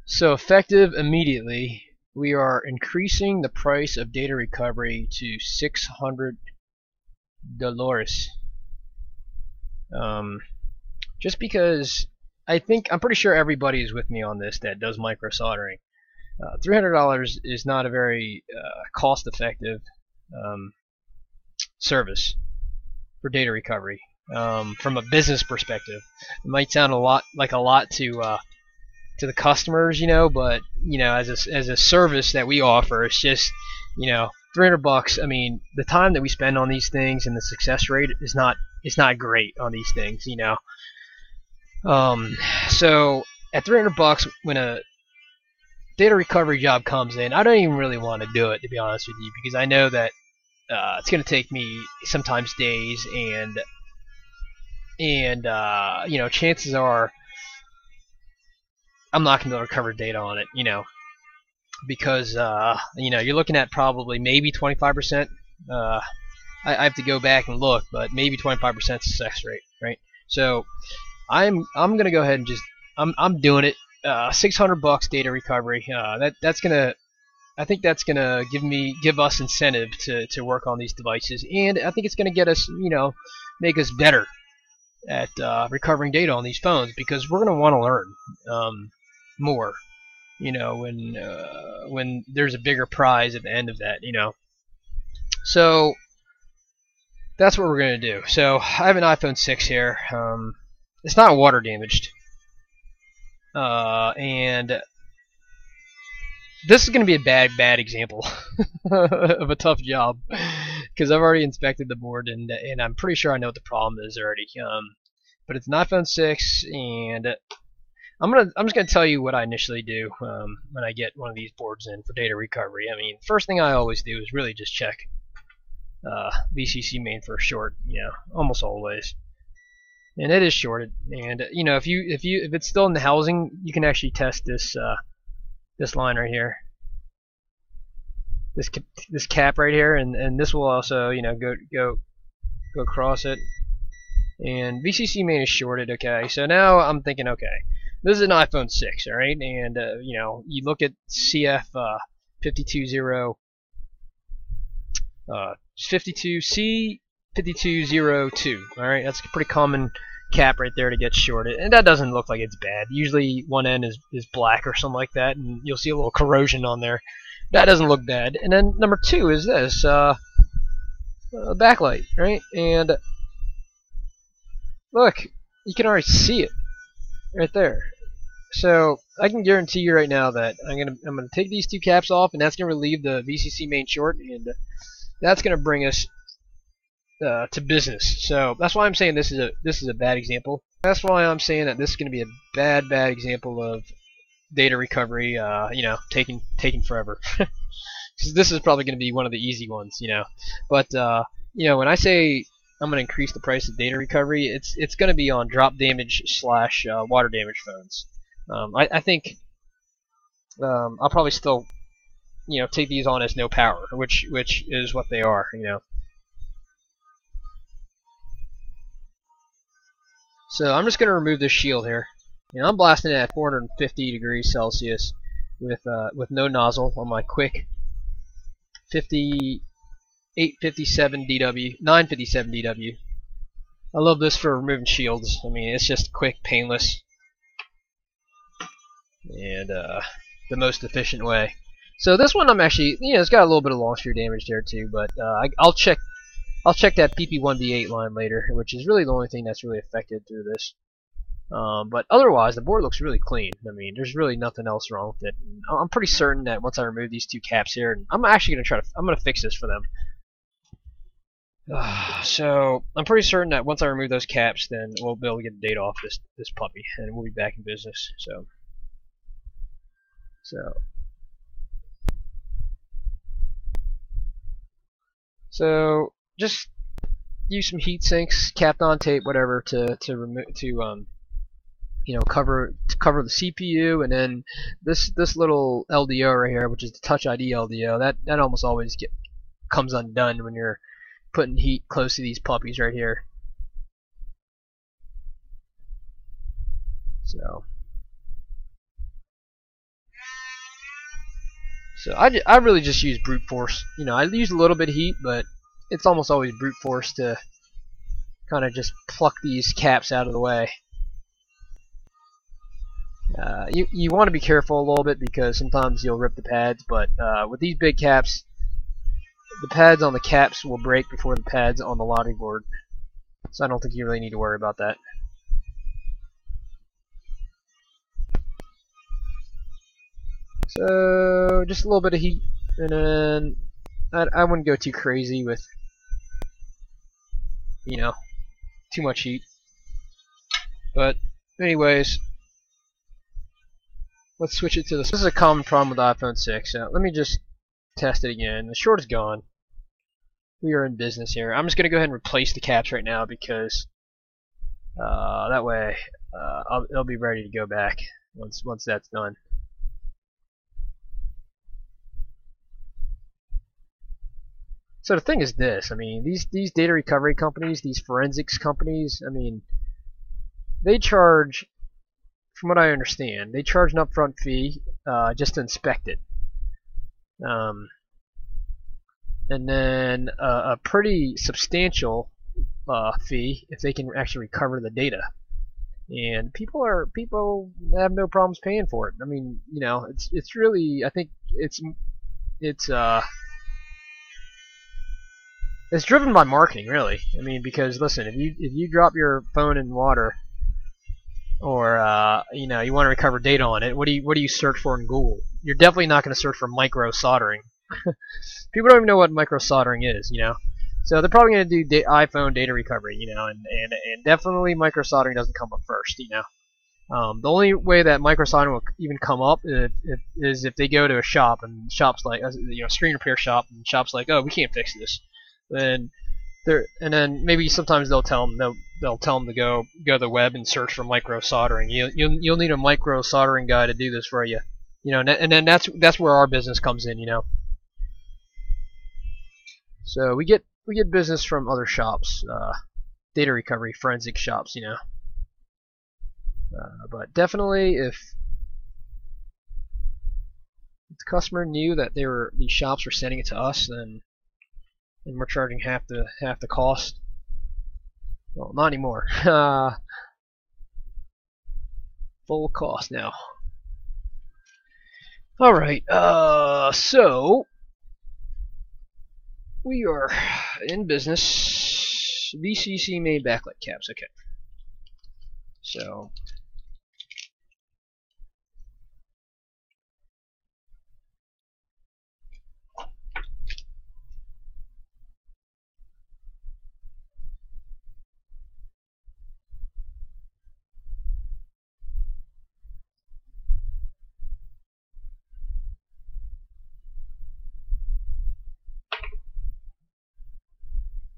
So effective immediately, we are increasing the price of data recovery to $600. Um, just because I'm pretty sure everybody is with me on this that does microsoldering. $300 is not a very cost-effective um, service for data recovery. From a business perspective, it might sound a lot to the customers, but as a service that we offer, it's just 300 bucks. I mean, the time that we spend on these things and the success rate is not great on these things, Um, so at 300 bucks, when a data recovery job comes in, I don't even really want to do it, to be honest with you, because I know that it's going to take me sometimes days, and chances are I'm not going to be able to recover data on it, because you're looking at probably maybe 25%. I have to go back and look, but maybe 25% success rate, right? So I'm gonna go ahead and I'm doing it. 600 bucks data recovery. That's gonna I think that's gonna give us incentive to work on these devices, and I think it's gonna get us make us better at recovering data on these phones, because we're gonna want to learn more. When there's a bigger prize at the end of that. So that's what we're gonna do. So I have an iPhone 6 here. It's not water damaged, and this is going to be a bad example of a tough job, because I've already inspected the board, and I'm pretty sure I know what the problem is already. But it's an iPhone 6, and I'm just gonna tell you what I initially do when I get one of these boards in for data recovery. I mean, first thing I always do is really just check VCC main for short. Almost always. And it is shorted. And if it's still in the housing, you can actually test this line right here, this cap right here, and this will also go across it. And VCC main is shorted. Okay, so now I'm thinking, okay, this is an iPhone 6, all right, and you look at CF 520 52C 5202. All right, that's a pretty common cap right there to get shorted, and that doesn't look like it's bad. Usually one end is black or something like that, and you'll see a little corrosion on there. That doesn't look bad. And then number two is this backlight, right? And look, you can already see it right there. So I can guarantee you right now that I'm gonna take these two caps off, and that's gonna relieve the VCC main short, and that's gonna bring us to business. So that's why I'm saying this is a bad example. That's why I'm saying that this is going to be a bad example of data recovery. Taking forever. This is probably going to be one of the easy ones. But when I say I'm going to increase the price of data recovery, it's going to be on drop damage / water damage phones. I think I'll probably still take these on as no power, which is what they are. So I'm just going to remove this shield here. I'm blasting it at 450 degrees Celsius with no nozzle on my quick 857 DW, 957 DW. I love this for removing shields. I mean, it's just quick, painless, and the most efficient way. So this one I'm actually, it's got a little bit of long spear damage there too, but I'll check that PP1B8 line later, which is really the only thing that's really affected through this. But otherwise, the board looks really clean. I mean, there's really nothing else wrong with it. I'm pretty certain that once I remove these two caps here, and I'm actually gonna I'm gonna fix this for them. So I'm pretty certain that once I remove those caps, then we'll be able to get the data off this puppy, and we'll be back in business. So just use some heat sinks, Kapton tape, whatever, to cover the CPU, and then this little LDO right here, which is the Touch ID LDO, that almost always comes undone when you're putting heat close to these puppies right here. So So I really just use brute force. You know, I use a little bit of heat, but it's almost always brute force to kind of just pluck these caps out of the way. You want to be careful a little bit because sometimes you'll rip the pads, but with these big caps, the pads on the caps will break before the pads on the logic board. So I don't think you really need to worry about that. So just a little bit of heat, and then I wouldn't go too crazy with, you know, too much heat. But anyways, let's switch it to this. This is a common problem with the iPhone 6. So let me just test it again. The short is gone. We are in business here. I'm just going to go ahead and replace the caps right now because that way I'll be ready to go back once that's done. So the thing is this, I mean, these data recovery companies, these forensics companies, I mean, they charge, from what I understand, they charge an upfront fee just to inspect it. And then a pretty substantial fee if they can actually recover the data. And people have no problems paying for it. I mean, you know, it's really, I think it's driven by marketing, really. I mean, because listen, if you drop your phone in water, or you know, you want to recover data on it, what do you search for in Google? You're definitely not going to search for micro soldering. People don't even know what micro soldering is, you know. So they're probably going to do iPhone data recovery, you know, and definitely micro soldering doesn't come up first, you know. The only way that micro soldering will even come up is if they go to a shop and shop's like, you know, screen repair shop, and shop's like, oh, we can't fix this. Then then maybe sometimes they'll tell them to go to the web and search for micro soldering. You'll need a micro soldering guy to do this for you, you know. And then that's where our business comes in, you know. So we get business from other shops, data recovery forensic shops, you know. But definitely, if the customer knew that these shops were sending it to us, then and we're charging half the cost. Well, not anymore. Full cost now. All right. So we are in business. VCC main backlight caps. Okay. So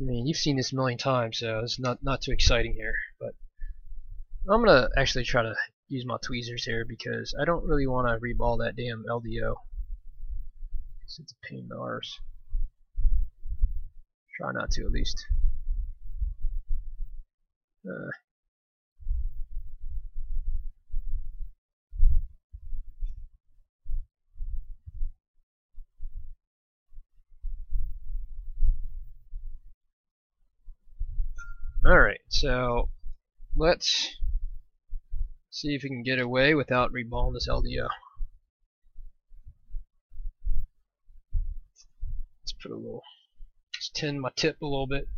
I mean, you've seen this a million times, so it's not too exciting here. But I'm gonna actually try to use my tweezers here because I don't really want to reball that damn LDO. It's a pain in the arse. Try not to, at least. Alright, so let's see if we can get away without reballing this LDO. Let's tend my tip a little bit.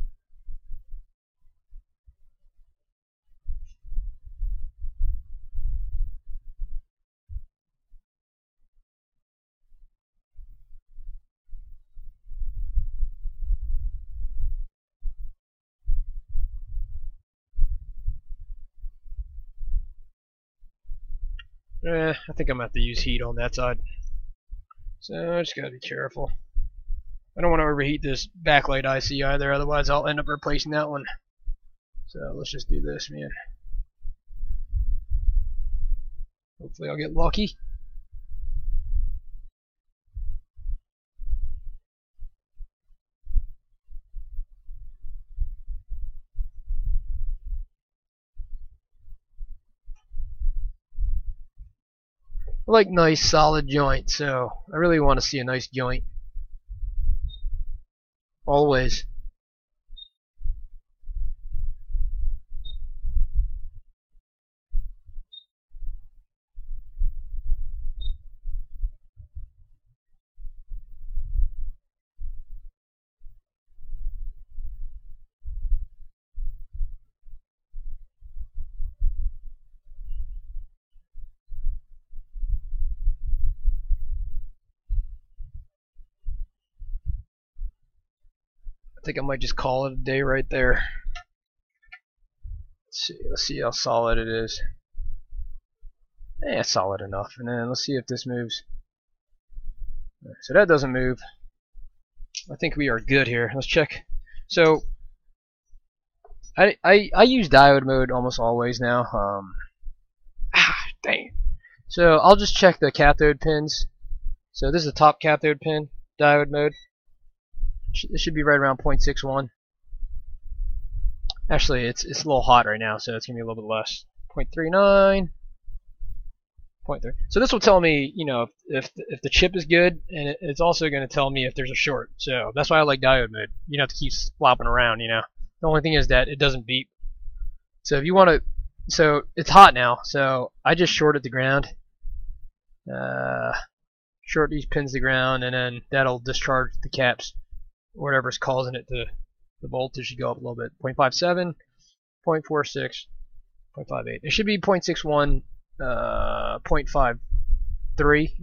I think I'm going to have to use heat on that side. So I just got to be careful. I don't want to overheat this backlight IC either, otherwise I'll end up replacing that one. So let's just do this, man. Hopefully I'll get lucky. I like nice solid joint, so I really want to see a nice joint. Always. I think I might just call it a day right there. Let's see how solid it is. It's solid enough. And then let's see if this moves. So that doesn't move. I think we are good here. Let's check. So I use diode mode almost always now. Dang. So I'll just check the cathode pins. So this is the top cathode pin, diode mode. It should be right around 0.61. Actually, it's a little hot right now, so it's gonna be a little bit less. 0.39. 0.3. So this will tell me, you know, if the chip is good, and it's also going to tell me if there's a short. So that's why I like diode mode. You don't have to keep flopping around, you know. The only thing is that it doesn't beep. So if you want to, so it's hot now. So I just shorted the ground. Short these pins to ground, and then that'll discharge the caps, whatever's causing it to, the voltage should go up a little bit. 0.57, 0.46, 0.58. It should be 0.61. 0.53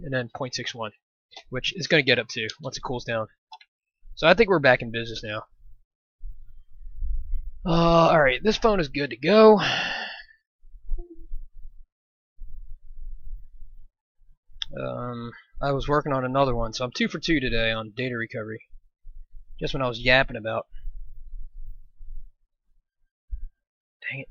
and then 0.61, which is going to get up to once it cools down. So I think we're back in business now. Alright, this phone is good to go. I was working on another one, so I'm 2 for 2 today on data recovery. Just when I was yapping about. Dang it.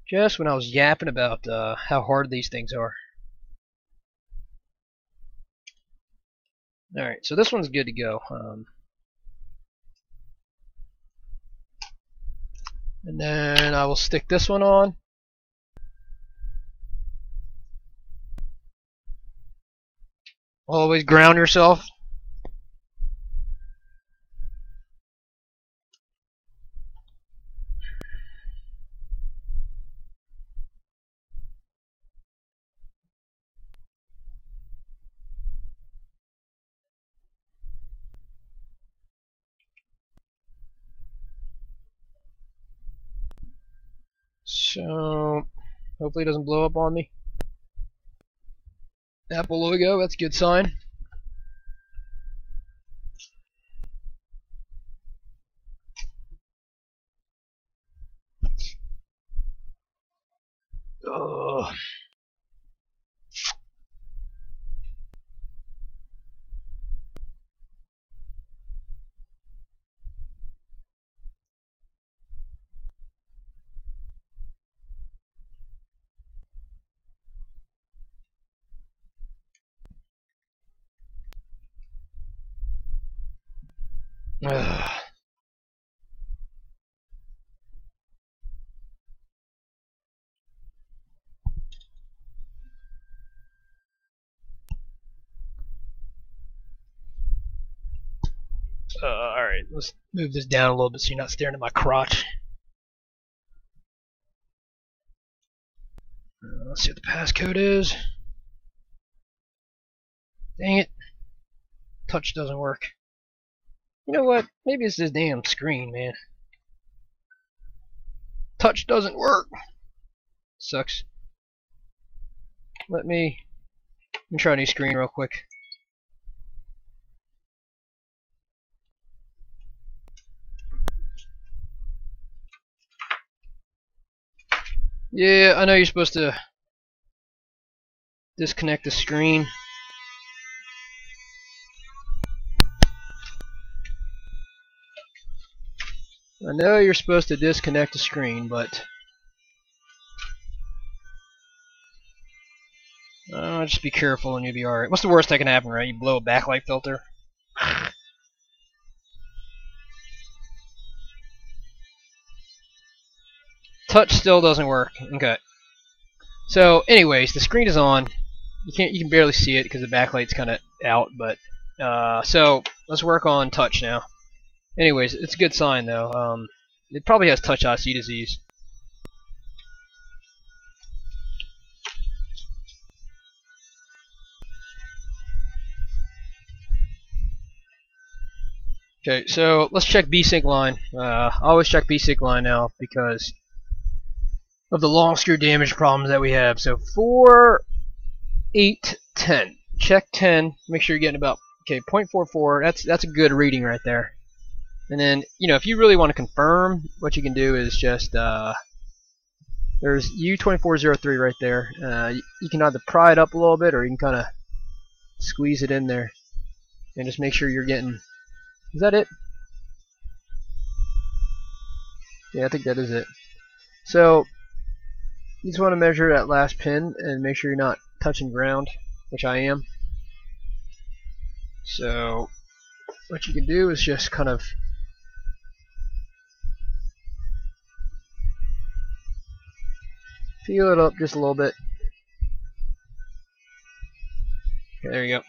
Just when I was yapping about how hard these things are. Alright, so this one's good to go. And then I will stick this one on. Always ground yourself. So, hopefully it doesn't blow up on me. Apple logo, that's a good sign. Ugh. Ugh. Alright, let's move this down a little bit so you're not staring at my crotch. Let's see what the passcode is. Dang it. Touch doesn't work. You know what? Maybe it's this damn screen, man. Touch doesn't work. Sucks. Let me try a new screen real quick. Yeah, I know you're supposed to disconnect the screen. I know you're supposed to disconnect the screen, but just be careful and you'll be alright. What's the worst that can happen, right? You blow a backlight filter. touch still doesn't work. Okay. So, anyways, the screen is on. You can barely see it because the backlight's kind of out. But so let's work on touch now. Anyways, it's a good sign though. It probably has touch IC disease. Okay, so let's check B-Sync line. I always check B-Sync line now because of the long screw damage problems that we have. So 4, 8, 10. Check 10. Make sure you're getting about 0.44. That's a good reading right there. And then if you really want to confirm, what you can do is just there's U2403 right there. You can either pry it up a little bit or you can kind of squeeze it in there and just make sure you're getting. Is that it? Yeah, I think that is it. So you just want to measure that last pin and make sure you're not touching ground, which I am. So what you can do is just kind of feel it up just a little bit. Okay, there you go.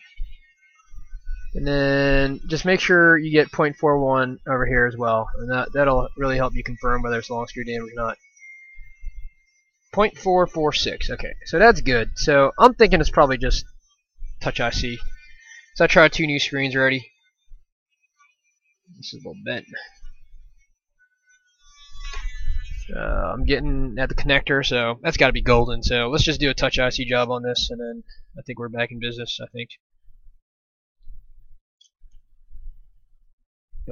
And then just make sure you get 0.41 over here as well, and that'll really help you confirm whether it's long screw damage or not. 0.446. Okay, so that's good. So I'm thinking it's probably just touch IC. So I tried 2 new screens already. This is a little bent. I'm getting at the connector, so that's got to be golden. So let's just do a touch IC job on this, and then I think we're back in business. I think.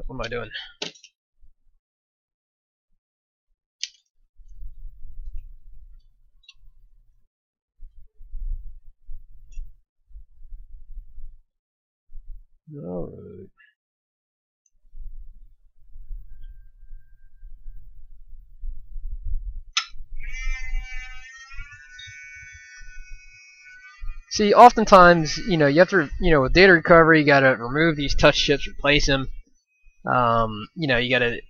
What am I doing? Alright. See, oftentimes, you have to, with data recovery, you gotta remove these touch chips, replace them. You gotta,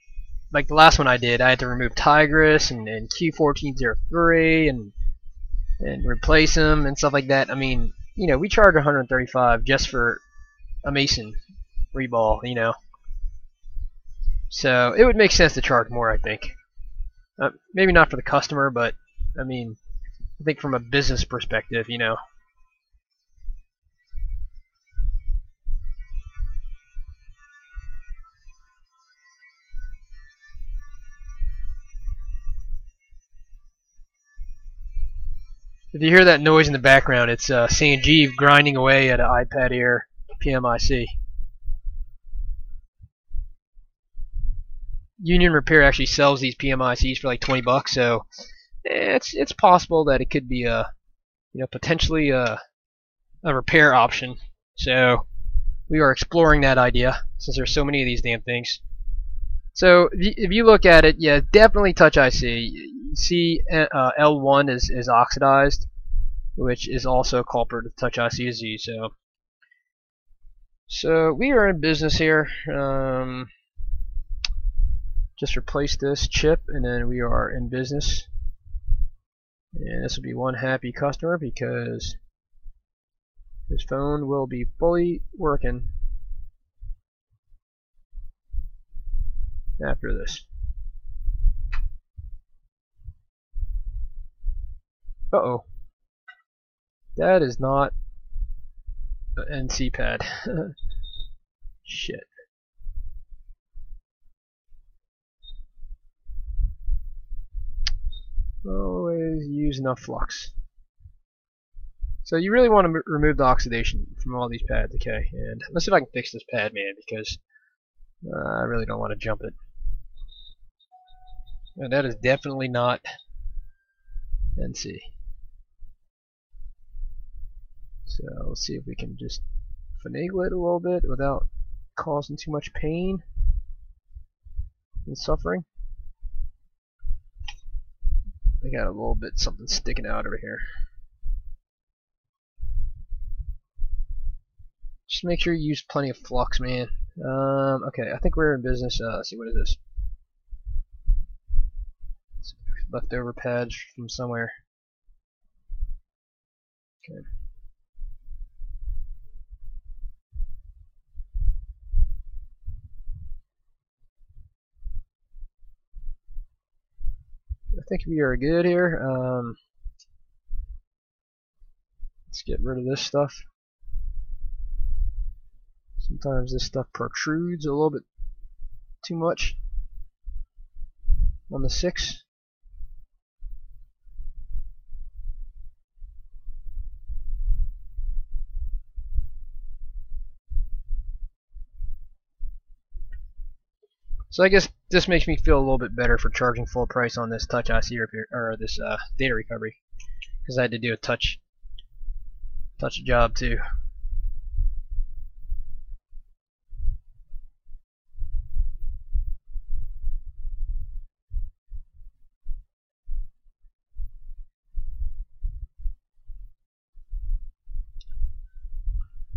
like the last one I did, I had to remove Tigris and Q1403 and replace them and stuff like that. I mean, we charge 135 just for a Mason reball, So it would make sense to charge more, I think. Maybe not for the customer, but I mean, I think from a business perspective, If you hear that noise in the background, it's Sanjeev grinding away at an iPad Air PMIC. Union Repair actually sells these PMICs for like 20 bucks, so it's possible that it could be a potentially a repair option. So we are exploring that idea since there's so many of these damn things. So if you look at it, yeah, definitely touch IC. You see L1 is oxidized, which is also a culprit of touch IC disease. So we are in business here. Just replace this chip, and then we are in business. And this will be one happy customer because his phone will be fully working after this. Uh-oh. That is not an NC pad. Shit. Always use enough flux. So you really want to remove the oxidation from all these pads, okay? And let's see if I can fix this pad, man, because I really don't want to jump it. And that is definitely not NC. So let's see if we can just finagle it a little bit without causing too much pain and suffering. I got a little bit something sticking out over here. Just make sure you use plenty of flux, man. Okay, I think we're in business. Let's see, what is this? leftover pads from somewhere. Okay. I think we are good here. Let's get rid of this stuff. Sometimes this stuff protrudes a little bit too much on the 6. So I guess this makes me feel a little bit better for charging full price on this touch IC repair, or this data recovery, because I had to do a touch job too.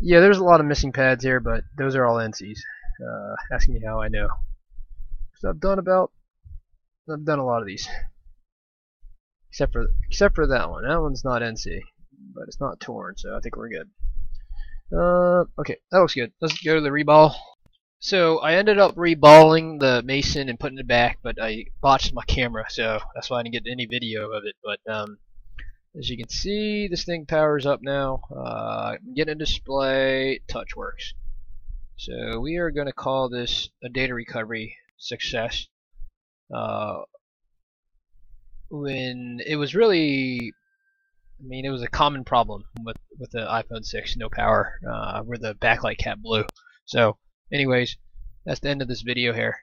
Yeah, there's a lot of missing pads here, but those are all NCs. Asking me how I know, because I've done a lot of these, except for that one. That one's not NC, but it's not torn, so I think we're good. Okay, that looks good. Let's go to the reball. So I ended up reballing the mason and putting it back, but I botched my camera, so that's why I didn't get any video of it. But as you can see, this thing powers up now. I'm getting a display. Touch works. So we are going to call this a data recovery success. When it was really, I mean, it was a common problem with the iPhone 6, no power, where the backlight cap blew. So, anyways, that's the end of this video here.